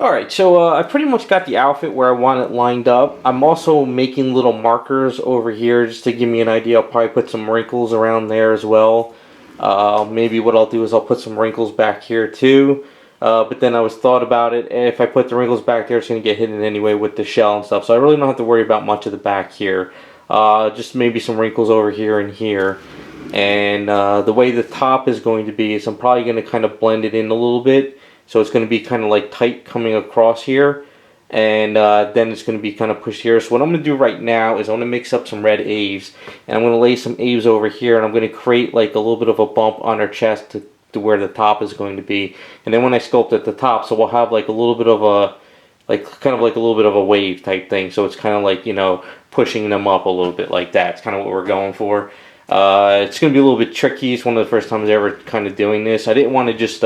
Alright, so I pretty much got the outfit where I want it lined up. I'm also making little markers over here just to give me an idea. I'll probably put some wrinkles around there as well. Maybe what I'll do is I'll put some wrinkles back here too. But then I was thought about it. If I put the wrinkles back there, it's going to get hidden anyway with the shell and stuff. So I really don't have to worry about much of the back here. Just maybe some wrinkles over here and here. And the way the top is going to be is I'm probably going to kind of blend it in a little bit. So it's going to be kind of like tight coming across here. And then it's going to be kind of pushed here. So what I'm going to do right now is I'm going to mix up some red Aves. And I'm going to lay some Aves over here. And I'm going to create like a little bit of a bump on her chest to where the top is going to be. And then when I sculpt at the top, so we'll have like a little bit of a, kind of like a little bit of a wave type thing. So it's kind of like, you know, pushing them up a little bit like that. It's kind of what we're going for. It's going to be a little bit tricky. It's one of the first times ever kind of doing this. I didn't want to just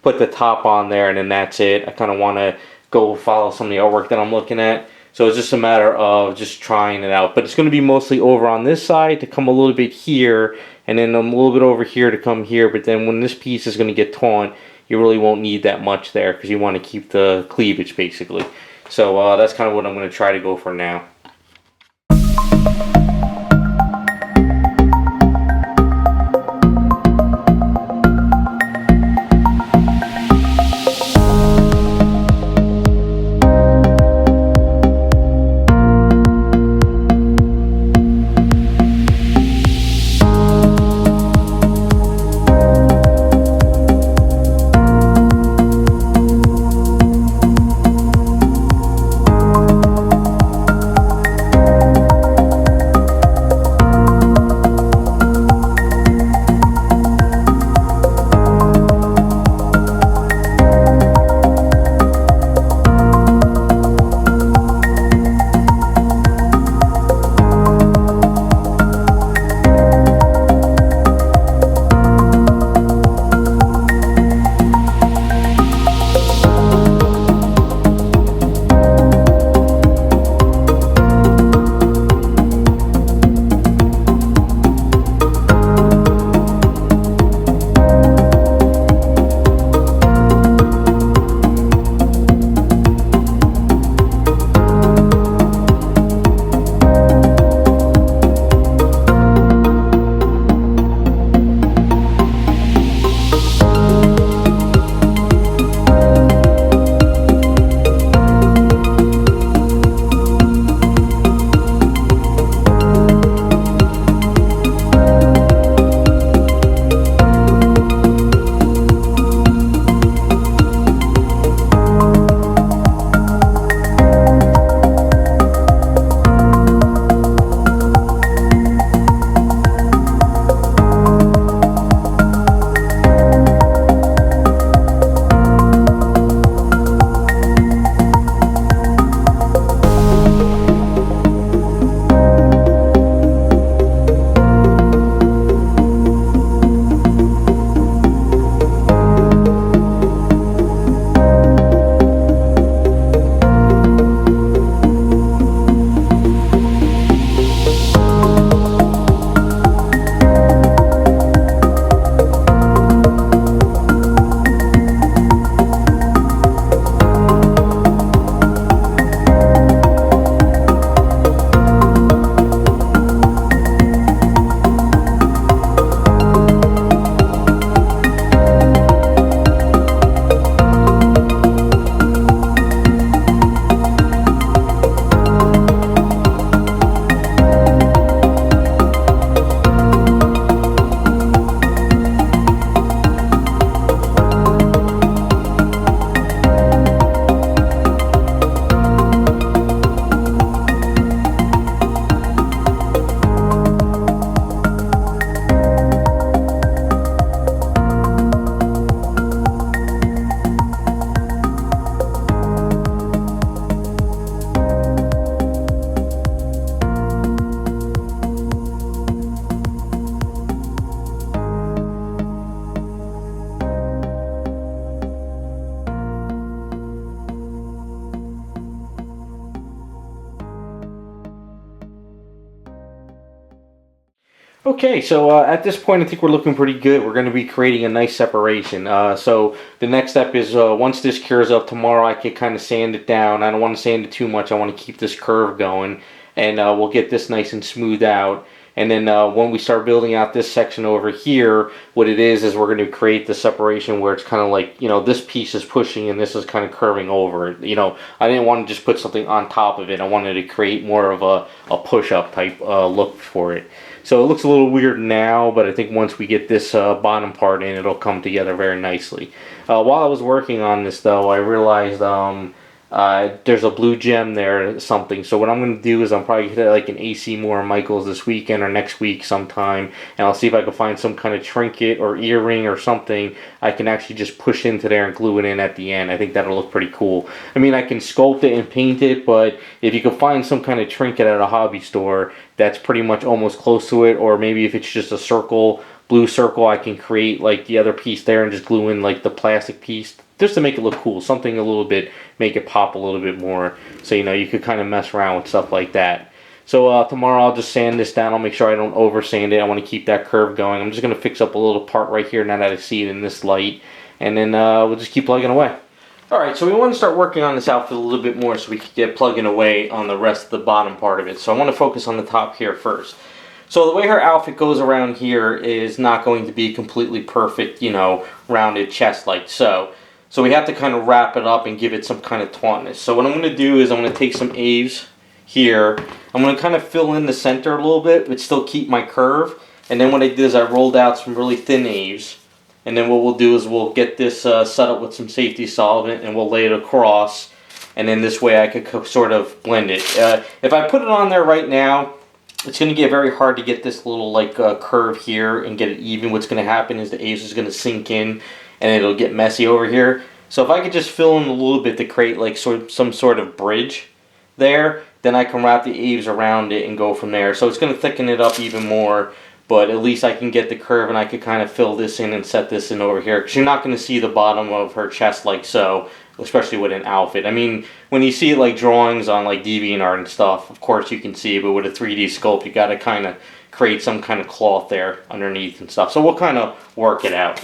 put the top on there and then that's it. I kind of want to go follow some of the artwork that I'm looking at. So it's just a matter of just trying it out. But it's going to be mostly over on this side to come a little bit here, and then a little bit over here to come here. But then when this piece is going to get torn, you really won't need that much there because you want to keep the cleavage basically. So that's kind of what I'm going to try to go for now. Okay, so at this point, I think we're looking pretty good. We're going to be creating a nice separation. So the next step is once this cures up tomorrow, I can kind of sand it down. I don't want to sand it too much. I want to keep this curve going, and we'll get this nice and smooth out. And then when we start building out this section over here, what it is we're going to create the separation where it's kind of like, you know, this piece is pushing and this is kind of curving over. You know, I didn't want to just put something on top of it. I wanted to create more of a push-up type look for it. So it looks a little weird now, but I think once we get this bottom part in, it'll come together very nicely. While I was working on this, though, I realized there's a blue gem there, something. So what I'm going to do is I'm probably going to hit like an AC Moore Michaels this weekend or next week sometime, and I'll see if I can find some kind of trinket or earring or something I can actually just push into there and glue it in at the end. I think that'll look pretty cool. I mean, I can sculpt it and paint it, but if you can find some kind of trinket at a hobby store that's pretty much almost close to it, or maybe if it's just a circle, blue circle, I can create like the other piece there and just glue in like the plastic piece just to make it look cool, something a little bit, make it pop a little bit more, so you know you could kind of mess around with stuff like that. So tomorrow I'll just sand this down. I'll make sure I don't over sand it. I want to keep that curve going. I'm just going to fix up a little part right here now that I see it in this light, and then we'll just keep plugging away. Alright, so we want to start working on this outfit a little bit more so we can get plugging away on the rest of the bottom part of it. So I want to focus on the top here first. So the way her outfit goes around here is not going to be completely perfect, you know, rounded chest like so. So we have to kind of wrap it up and give it some kind of tautness. So what I'm going to do is I'm going to take some Aves here. I'm going to kind of fill in the center a little bit, but still keep my curve. And then what I did is I rolled out some really thin Aves. And then what we'll do is we'll get this set up with some safety solvent and we'll lay it across. And then this way I could sort of blend it. If I put it on there right now, it's going to get very hard to get this little like curve here and get it even. What's going to happen is the Aves is going to sink in and it'll get messy over here. So if I could just fill in a little bit to create like some sort of bridge there, then I can wrap the Aves around it and go from there. So it's going to thicken it up even more, but at least I can get the curve and I could kind of fill this in and set this in over here. Because you're not going to see the bottom of her chest like so, especially with an outfit. I mean, when you see like drawings on like DeviantArt and stuff, of course you can see it, but with a 3D sculpt, you got to kind of create some kind of cloth there underneath and stuff. So we'll kind of work it out.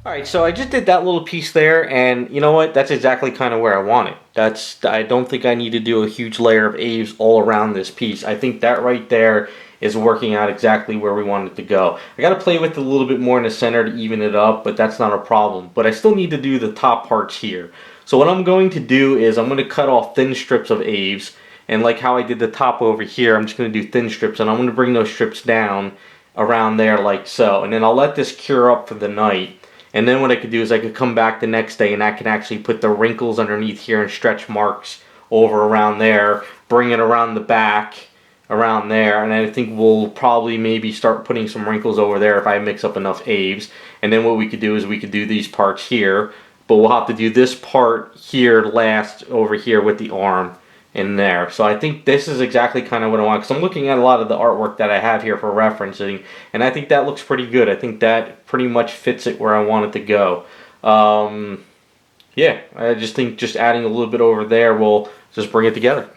Alright, so I just did that little piece there, and you know what? That's exactly kind of where I want it. I don't think I need to do a huge layer of Aves all around this piece. I think that right there is working out exactly where we want it to go. I got to play with it a little bit more in the center to even it up, but that's not a problem. But I still need to do the top parts here. So what I'm going to do is I'm going to cut off thin strips of Aves, and like how I did the top over here, I'm just going to do thin strips, and I'm going to bring those strips down around there like so. And then I'll let this cure up for the night. And then what I could do is I could come back the next day and I can actually put the wrinkles underneath here and stretch marks over around there, bring it around the back, around there, and I think we'll probably maybe start putting some wrinkles over there if I mix up enough Aves. And then what we could do is we could do these parts here, but we'll have to do this part here last over here with the arm in there. So I think this is exactly kind of what I want, because I'm looking at a lot of the artwork that I have here for referencing, and I think that looks pretty good. I think that pretty much fits it where I want it to go. Yeah, I just think just adding a little bit over there will just bring it together.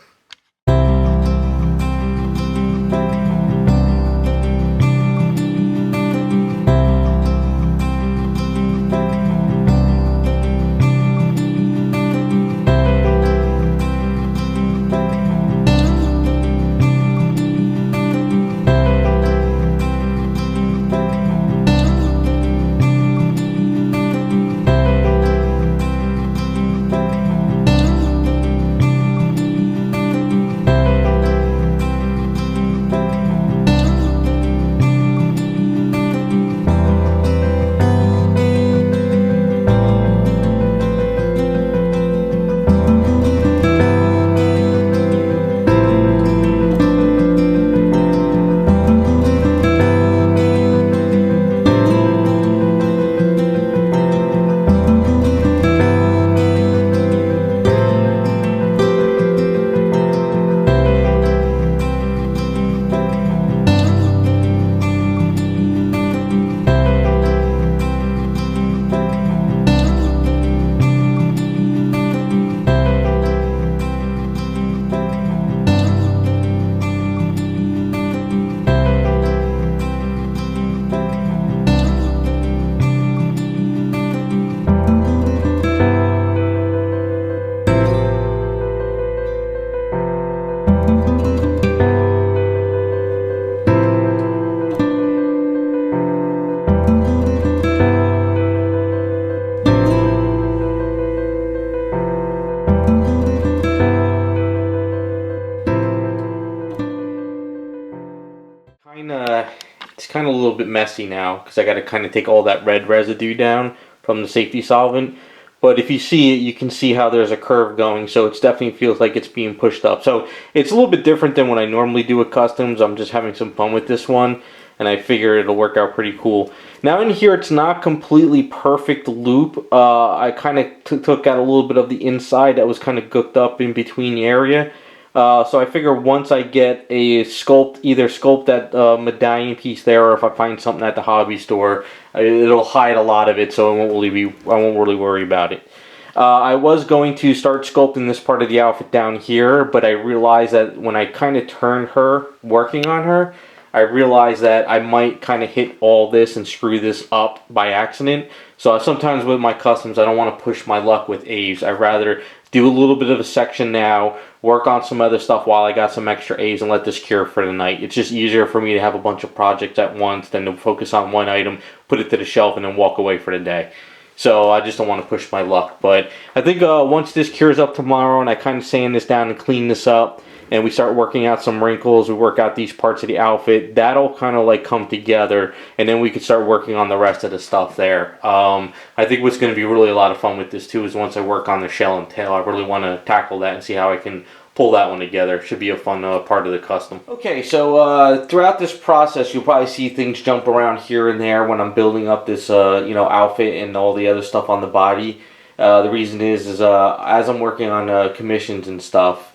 bit messy now because I got to kind of take all that red residue down from the safety solvent. But if you see it, you can see how there's a curve going, so it definitely feels like it's being pushed up. So it's a little bit different than what I normally do with customs. I'm just having some fun with this one, and I figure it'll work out pretty cool. Now in here, it's not completely perfect loop. I kind of took out a little bit of the inside that was kind of gooked up in between the area. So I figure once I get a either sculpt that medallion piece there, or if I find something at the hobby store, it'll hide a lot of it, so I won't really worry about it. I was going to start sculpting this part of the outfit down here, but I realized that when I kind of turned her, working on her, I realized that I might kind of hit all this and screw this up by accident. So sometimes with my customs, I don't want to push my luck with A's. I'd rather do a little bit of a section now, work on some other stuff while I got some extra A's, and let this cure for the night. It's just easier for me to have a bunch of projects at once than to focus on one item, put it to the shelf, and then walk away for the day. So I just don't want to push my luck. But I think once this cures up tomorrow and I kind of sand this down and clean this up, and we start working out some wrinkles, we work out these parts of the outfit, that'll kind of like come together, and then we can start working on the rest of the stuff there. I think what's going to be really a lot of fun with this too is once I work on the shell and tail, I really want to tackle that and see how I can pull that one together. Should be a fun part of the custom. Okay, so throughout this process, you'll probably see things jump around here and there when I'm building up this outfit and all the other stuff on the body. The reason is as I'm working on commissions and stuff,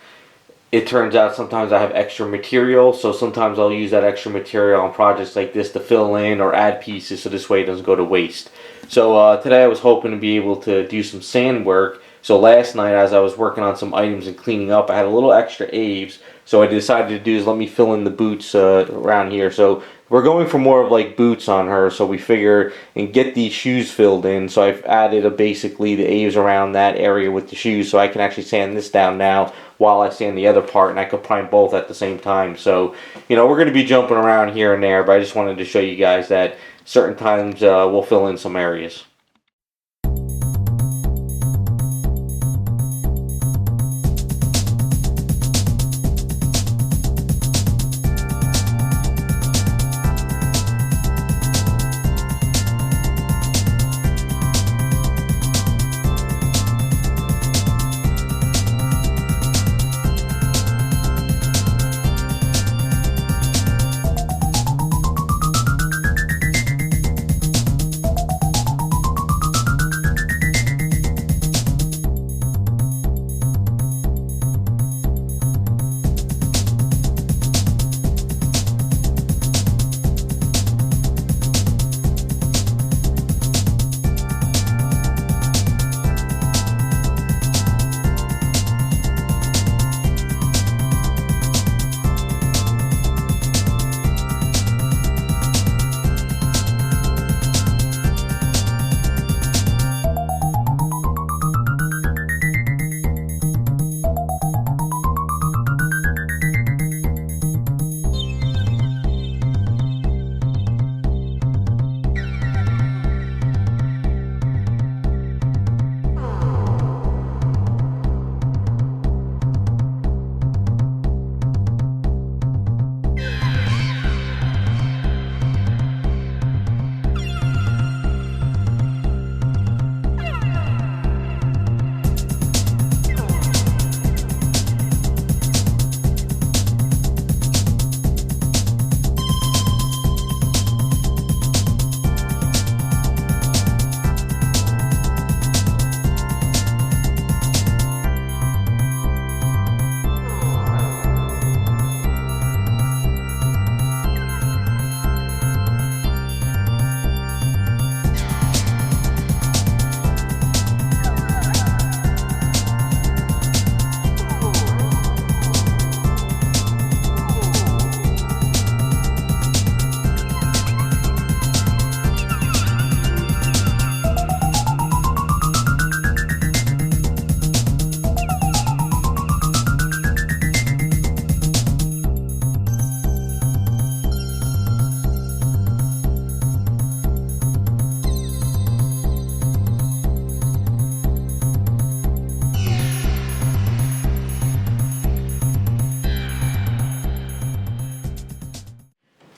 it turns out sometimes I have extra material, so sometimes I'll use that extra material on projects like this to fill in or add pieces so this way it doesn't go to waste. So today I was hoping to be able to do some sand work. So last night as I was working on some items and cleaning up, I had a little extra Aves. So what I decided to do is let me fill in the boots around here. So we're going for more of like boots on her, so we figure and get these shoes filled in. So I've added basically the Aves around that area with the shoes, so I can actually sand this down now while I sand the other part, and I could prime both at the same time. So, we're going to be jumping around here and there, but I just wanted to show you guys that certain times we'll fill in some areas.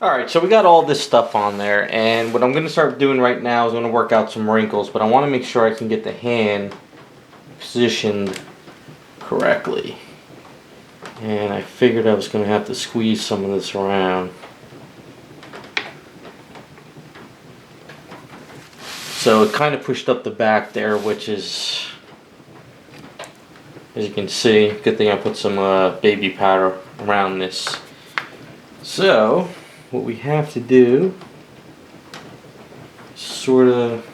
Alright, so we got all this stuff on there, and what I'm going to start doing right now is I'm going to work out some wrinkles, but I want to make sure I can get the hand positioned correctly. And I figured I was going to have to squeeze some of this around. So it kind of pushed up the back there, which is, as you can see, good thing I put some baby powder around this. So what we have to do is sort of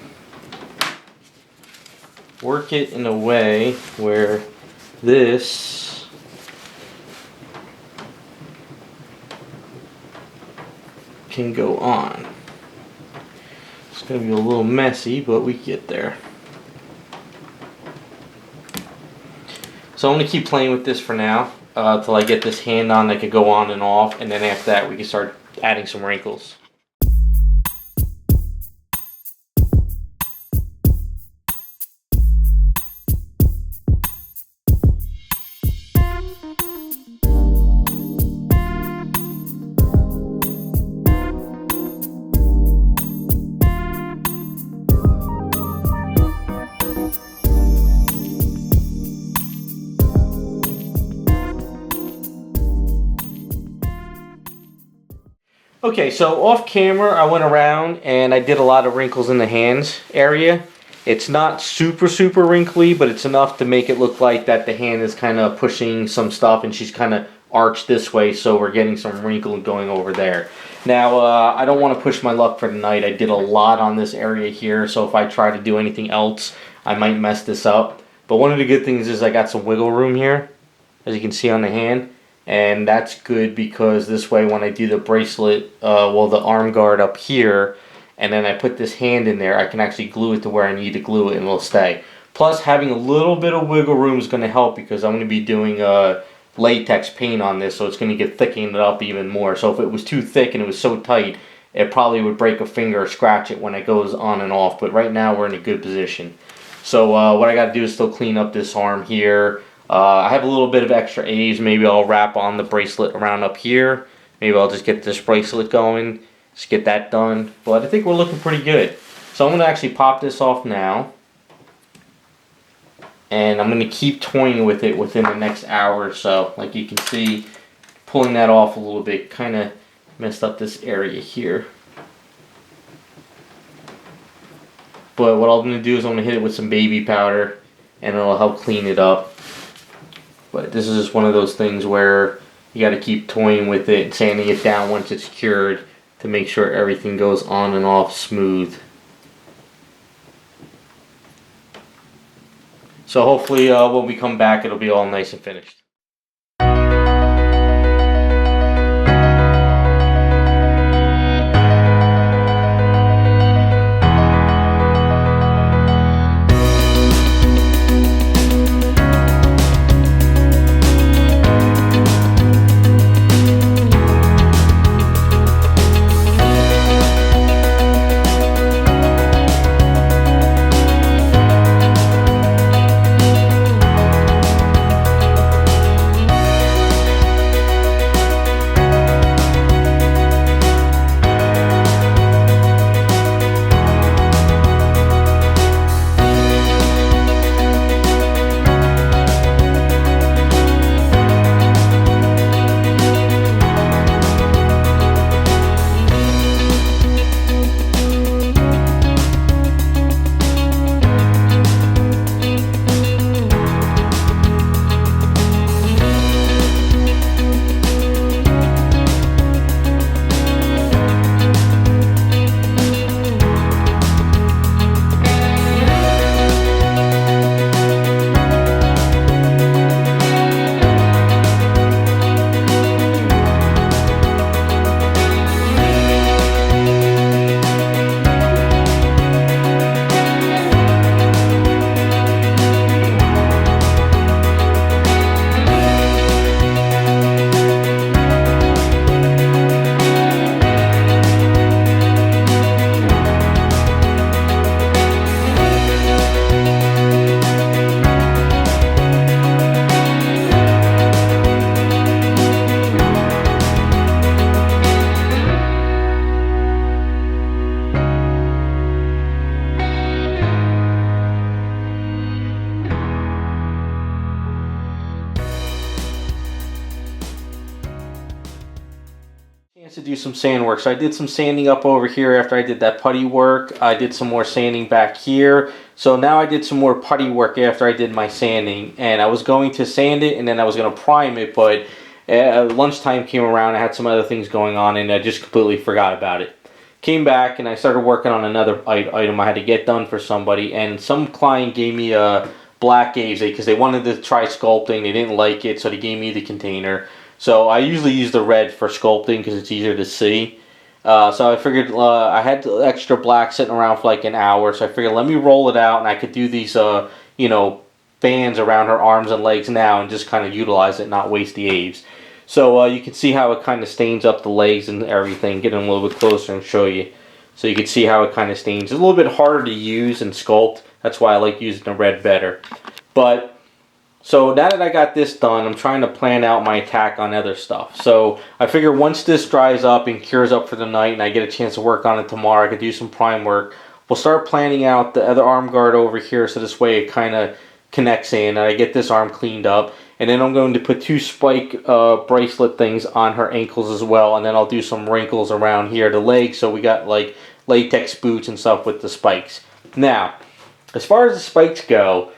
work it in a way where this can go on. It's going to be a little messy, but we get there. So I'm going to keep playing with this for now till I get this hand on that could go on and off, and then after that we can start adding some wrinkles. Okay, so off camera I went around and I did a lot of wrinkles in the hands area. It's not super wrinkly, but it's enough to make it look like that the hand is kind of pushing some stuff and she's kind of arched this way, so we're getting some wrinkle going over there. Now I don't want to push my luck for tonight. I did a lot on this area here, so if I try to do anything else I might mess this up. But one of the good things is I got some wiggle room here, as you can see on the hand. And that's good because this way when I do the bracelet, well, the arm guard up here, and then I put this hand in there, I can actually glue it to where I need to glue it and it'll stay. Plus having a little bit of wiggle room is going to help because I'm going to be doing latex paint on this, so it's going to get thickened up even more. So if it was too thick and it was so tight, it probably would break a finger or scratch it when it goes on and off. But right now we're in a good position. So what I got to do is still clean up this arm here. I have a little bit of extra A's. Maybe I'll wrap on the bracelet around up here. Maybe I'll just get this bracelet going. Just get that done. But I think we're looking pretty good. So I'm going to actually pop this off now. And I'm going to keep toying with it within the next hour or so. Like you can see, pulling that off a little bit kind of messed up this area here. But what I'm going to do is I'm going to hit it with some baby powder. And it'll help clean it up. But this is just one of those things where you got to keep toying with it and sanding it down once it's cured to make sure everything goes on and off smooth. So hopefully when we come back it'll be all nice and finished. To do some sand work. So I did some sanding up over here after I did that putty work. I did some more sanding back here. So now I did some more putty work after I did my sanding. And I was going to sand it and then I was going to prime it, but lunchtime came around. I had some other things going on and I just completely forgot about it. Came back and I started working on another item I had to get done for somebody. And some client gave me a black Bowsette because they wanted to try sculpting. They didn't like it, so they gave me the container. So I usually use the red for sculpting because it's easier to see. So I figured I had the extra black sitting around for like an hour. So I figured let me roll it out and I could do these, you know, bands around her arms and legs now and just kind of utilize it, not waste the Aves. So you can see how it kind of stains up the legs and everything. Get in a little bit closer and show you. So you can see how it kind of stains. It's a little bit harder to use and sculpt. That's why I like using the red better. But so now that I got this done, I'm trying to plan out my attack on other stuff. So I figure once this dries up and cures up for the night and I get a chance to work on it tomorrow, I could do some prime work. We'll start planning out the other arm guard over here so this way it kind of connects in and I get this arm cleaned up. And then I'm going to put 2 spike bracelet things on her ankles as well. And then I'll do some wrinkles around here, the legs, so we got like latex boots and stuff with the spikes. Now, as far as the spikes go,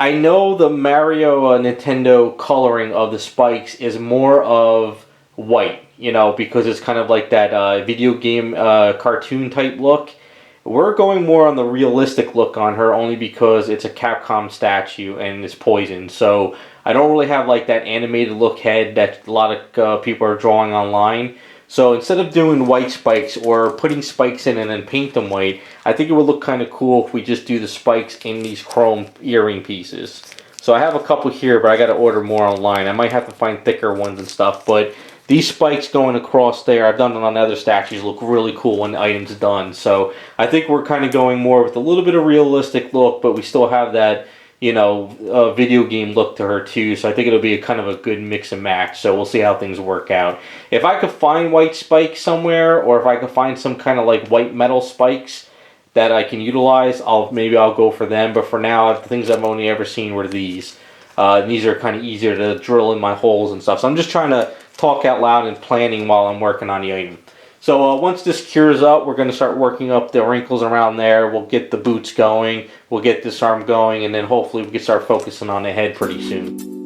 I know the Mario Nintendo coloring of the spikes is more of white, you know, because it's kind of like that video game cartoon type look. We're going more on the realistic look on her only because it's a Capcom statue and it's poison. So I don't really have like that animated look head that a lot of people are drawing online. So instead of doing white spikes or putting spikes in and then paint them white, I think it would look kind of cool if we just do the spikes in these chrome earring pieces. So I have a couple here, but I got to order more online. I might have to find thicker ones and stuff, but these spikes going across there, I've done it on other statues, look really cool when the item's done. So I think we're kind of going more with a little bit of realistic look, but we still have that, you know, video game look to her too. So I think it'll be a kind of a good mix and match. So we'll see how things work out. If I could find white spikes somewhere, or if I could find some kind of like white metal spikes that I can utilize, maybe I'll go for them. But for now, the things I've only ever seen were these. These are kind of easier to drill in my holes and stuff. So I'm just trying to talk out loud and planning while I'm working on the item. So once this cures up, we're going to start working up the wrinkles around there. We'll get the boots going. We'll get this arm going. And then hopefully we can start focusing on the head pretty soon.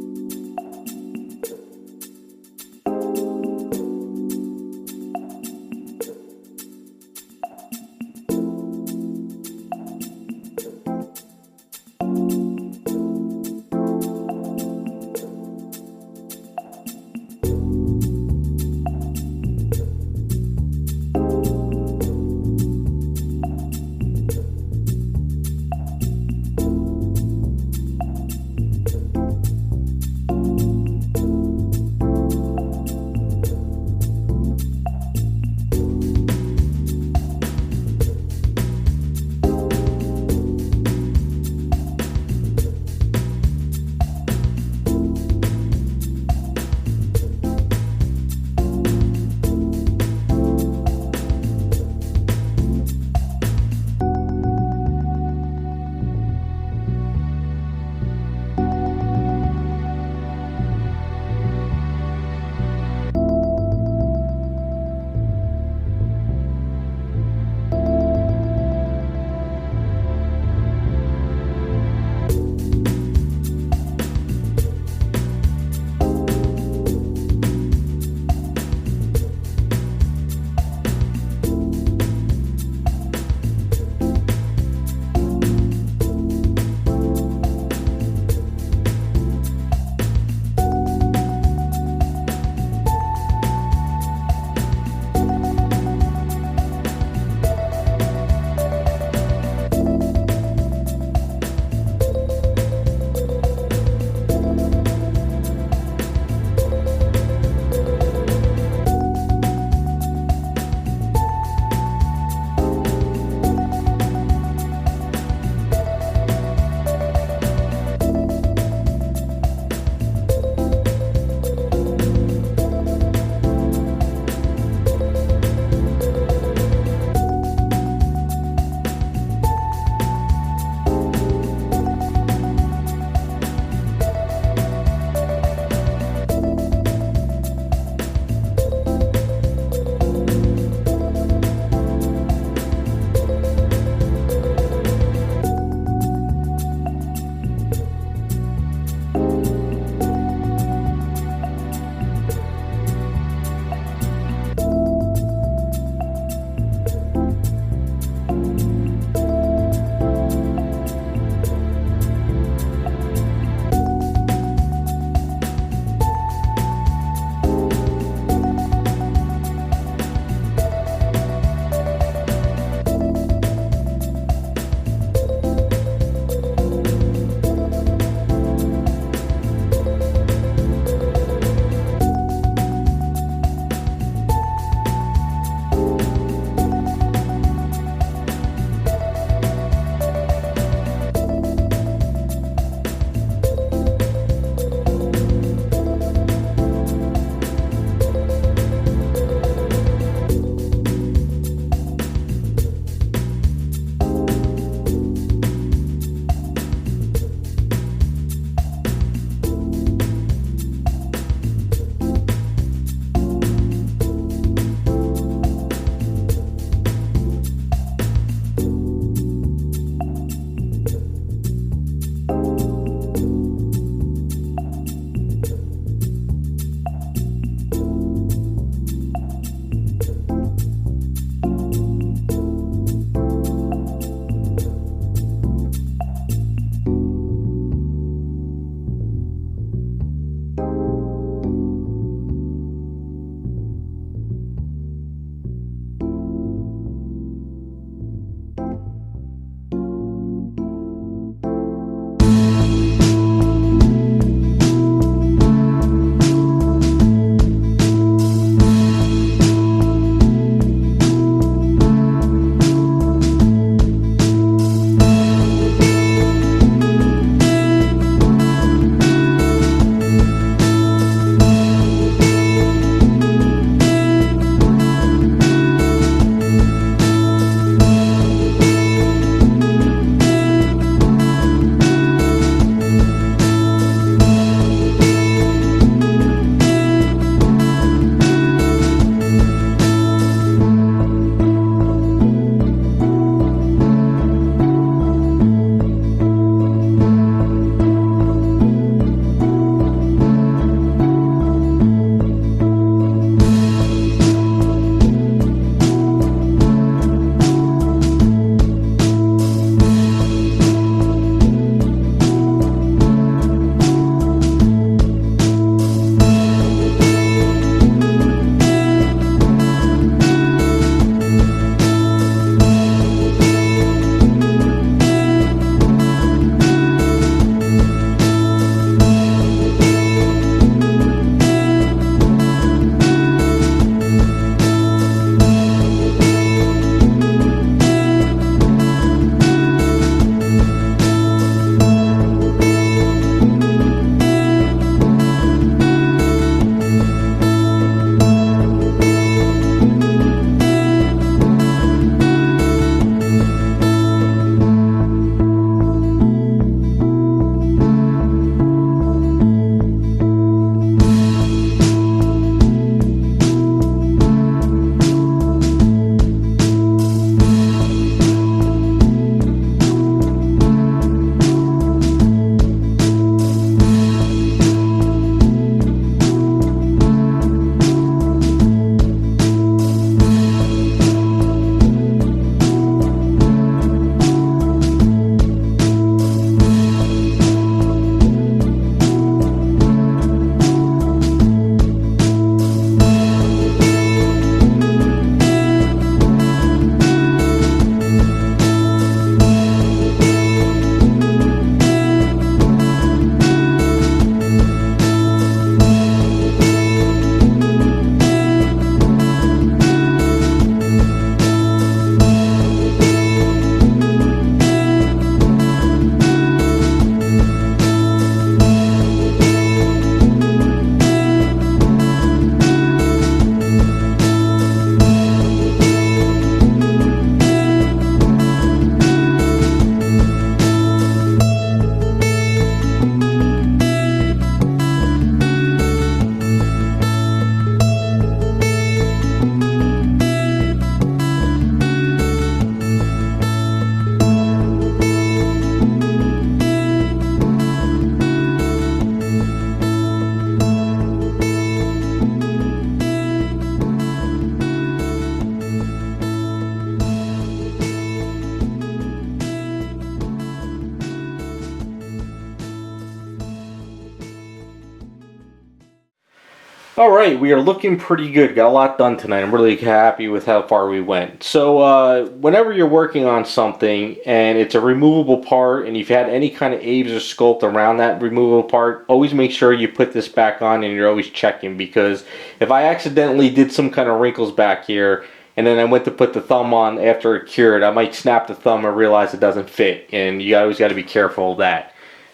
Alright, we are looking pretty good. Got a lot done tonight. I'm really happy with how far we went. So, whenever you're working on something and it's a removable part and you've had any kind of aves or sculpt around that removable part, always make sure you put this back on and you're always checking, because if I accidentally did some kind of wrinkles back here and then I went to put the thumb on after it cured, I might snap the thumb and realize it doesn't fit, and you always got to be careful of that.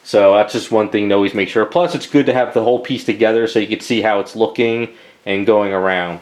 So that's just one thing to always make sure. Plus, it's good to have the whole piece together so you can see how it's looking and going around.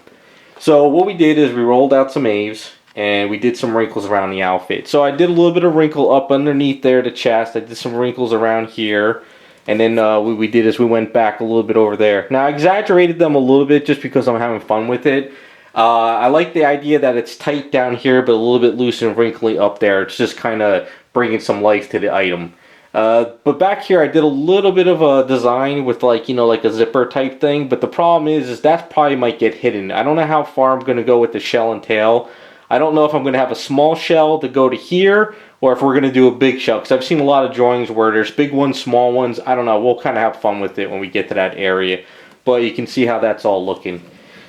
So what we did is we rolled out some aves and we did some wrinkles around the outfit. So I did a little bit of wrinkle up underneath there, the chest. I did some wrinkles around here. And then what we did is we went back a little bit over there. Now I exaggerated them a little bit just because I'm having fun with it. I like the idea that it's tight down here but a little bit loose and wrinkly up there. It's just kind of bringing some life to the item. But back here I did a little bit of a design with like, like a zipper type thing, but the problem is that probably might get hidden. I don't know how far I'm going to go with the shell and tail. I don't know if I'm going to have a small shell to go to here, or if we're going to do a big shell, because I've seen a lot of drawings where there's big ones, small ones. I don't know, we'll kind of have fun with it when we get to that area, but you can see how that's all looking.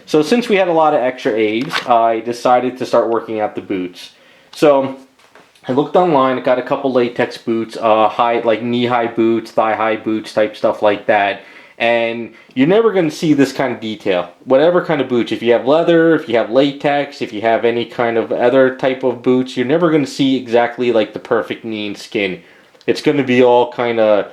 So since we had a lot of extra aves, I decided to start working out the boots. So I looked online, I got a couple latex boots, like knee-high boots, thigh-high boots, type stuff like that. And you're never going to see this kind of detail. Whatever kind of boots, if you have leather, if you have latex, if you have any kind of other type of boots, you're never going to see exactly like the perfect knee and skin. It's going to be all kind of,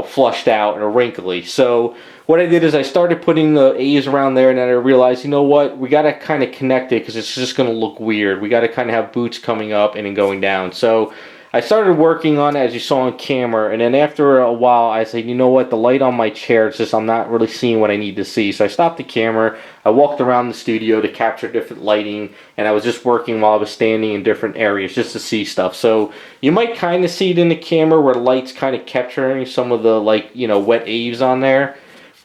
flushed out or wrinkly. So what I did is I started putting the A's around there, and then I realized, you know what, we got to kind of connect it because it's just going to look weird. We got to kind of have boots coming up and then going down. So I started working on it, as you saw on camera, and then after a while I said, you know what, the light on my chair, it's just I'm not really seeing what I need to see. So I stopped the camera, I walked around the studio to capture different lighting, and I was just working while I was standing in different areas just to see stuff. So you might kind of see it in the camera where the light's kind of capturing some of the wet aves on there,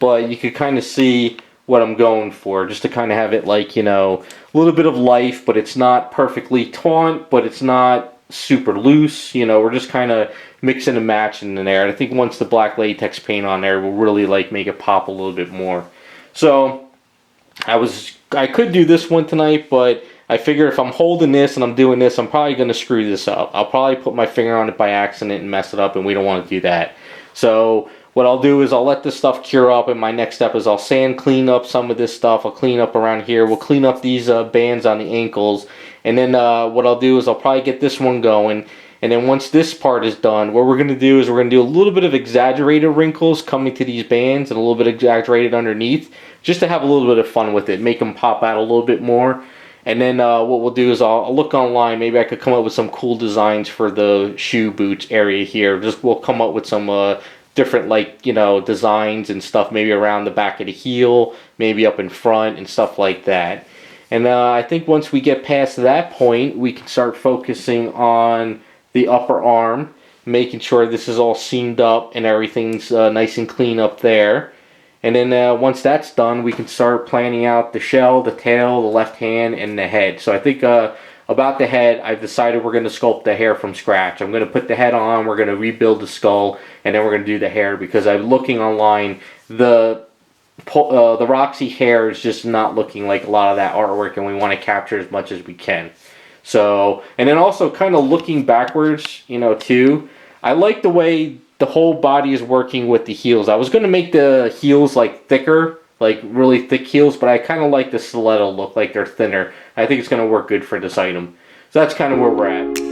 but you could kind of see what I'm going for, just to kind of have it like, a little bit of life, but it's not perfectly taut, but it's not super loose. We're just kind of mixing and matching in there, and I think once the black latex paint on there will really make it pop a little bit more. So I could do this one tonight, but I figure if I'm holding this and I'm doing this, I'm probably going to screw this up. I'll probably put my finger on it by accident and mess it up, and we don't want to do that. So what I'll do is I'll let this stuff cure up, and my next step is I'll sand clean up some of this stuff. I'll clean up around here. We'll clean up these bands on the ankles, and then what I'll do is I'll probably get this one going, and then once this part is done, what we're going to do is we're going to do a little bit of exaggerated wrinkles coming to these bands and a little bit exaggerated underneath, just to have a little bit of fun with it, make them pop out a little bit more. And then what we'll do is I'll look online. Maybe I could come up with some cool designs for the shoe boots area here. We'll come up with some different designs and stuff, maybe around the back of the heel, maybe up in front and stuff like that. And I think once we get past that point, we can start focusing on the upper arm, making sure this is all seamed up and everything's nice and clean up there. And then once that's done, we can start planning out the shell, the tail, the left hand, and the head. So I think about the head, I've decided we're going to sculpt the hair from scratch. I'm going to put the head on, we're going to rebuild the skull, and then we're going to do the hair, because I'm looking online, the Roxy hair is just not looking like a lot of that artwork, and we want to capture as much as we can. So, and then also kind of looking backwards, too, I like the way the whole body is working with the heels. I was going to make the heels thicker, really thick heels, but I kind of like the stiletto look, like they're thinner. I think it's going to work good for this item. So that's kind of where we're at.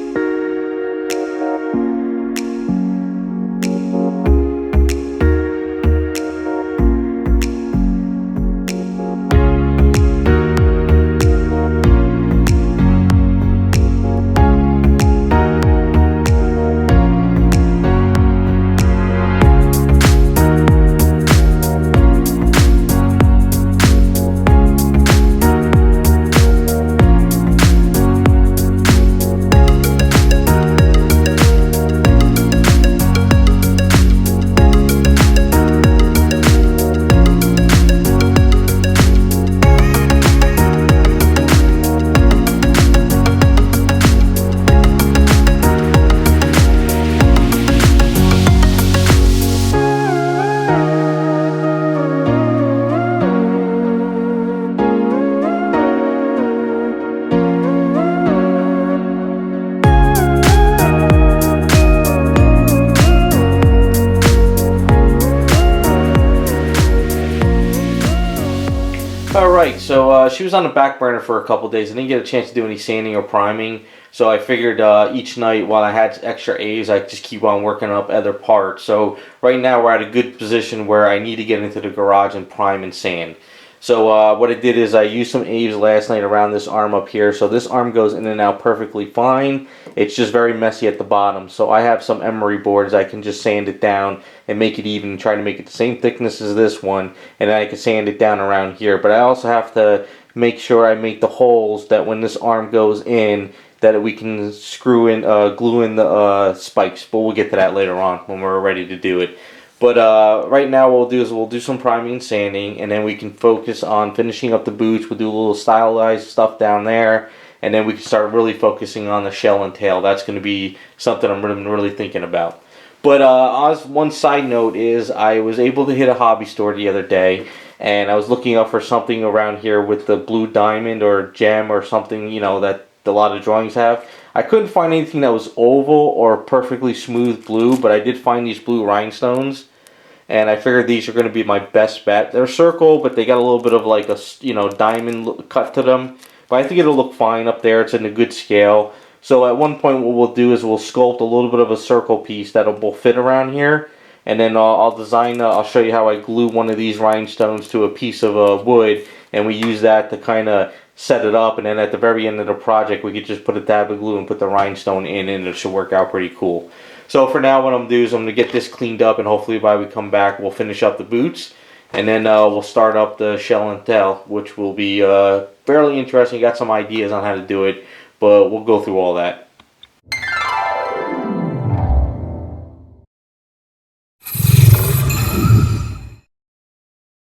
Alright, so she was on the back burner for a couple days. I didn't get a chance to do any sanding or priming, so I figured each night while I had extra A's, I'd just keep on working up other parts. So right now we're at a good position where I need to get into the garage and prime and sand. So what I did is I used some A's last night around this arm up here. So this arm goes in and out perfectly fine. It's just very messy at the bottom. So I have some emery boards. I can just sand it down and make it even, try to make it the same thickness as this one. And then I can sand it down around here. But I also have to make sure I make the holes that when this arm goes in, that we can screw in, glue in the spikes. But we'll get to that later on when we're ready to do it. But right now what we'll do is we'll do some priming and sanding, and then we can focus on finishing up the boots. We'll do a little stylized stuff down there, and then we can start really focusing on the shell and tail. That's going to be something I'm really thinking about. But as one side note is I was able to hit a hobby store the other day, and I was looking up for something around here with the blue diamond or gem or something, you know, that a lot of drawings have. I couldn't find anything that was oval or perfectly smooth blue, but I did find these blue rhinestones. And I figured these are going to be my best bet. They're circle, but they got a little bit of like a, you know, diamond cut to them. But I think it'll look fine up there. It's in a good scale. So at one point what we'll do is we'll sculpt a little bit of a circle piece that'll fit around here. And then I'll design, I'll show you how I glue one of these rhinestones to a piece of wood. And we use that to kind of set it up. And then at the very end of the project, we could just put a dab of glue and put the rhinestone in, and it should work out pretty cool. So for now, what I'm going to do is I'm going to get this cleaned up, and hopefully by we come back, we'll finish up the boots, and then we'll start up the shell and tail, which will be fairly interesting. Got some ideas on how to do it, but we'll go through all that.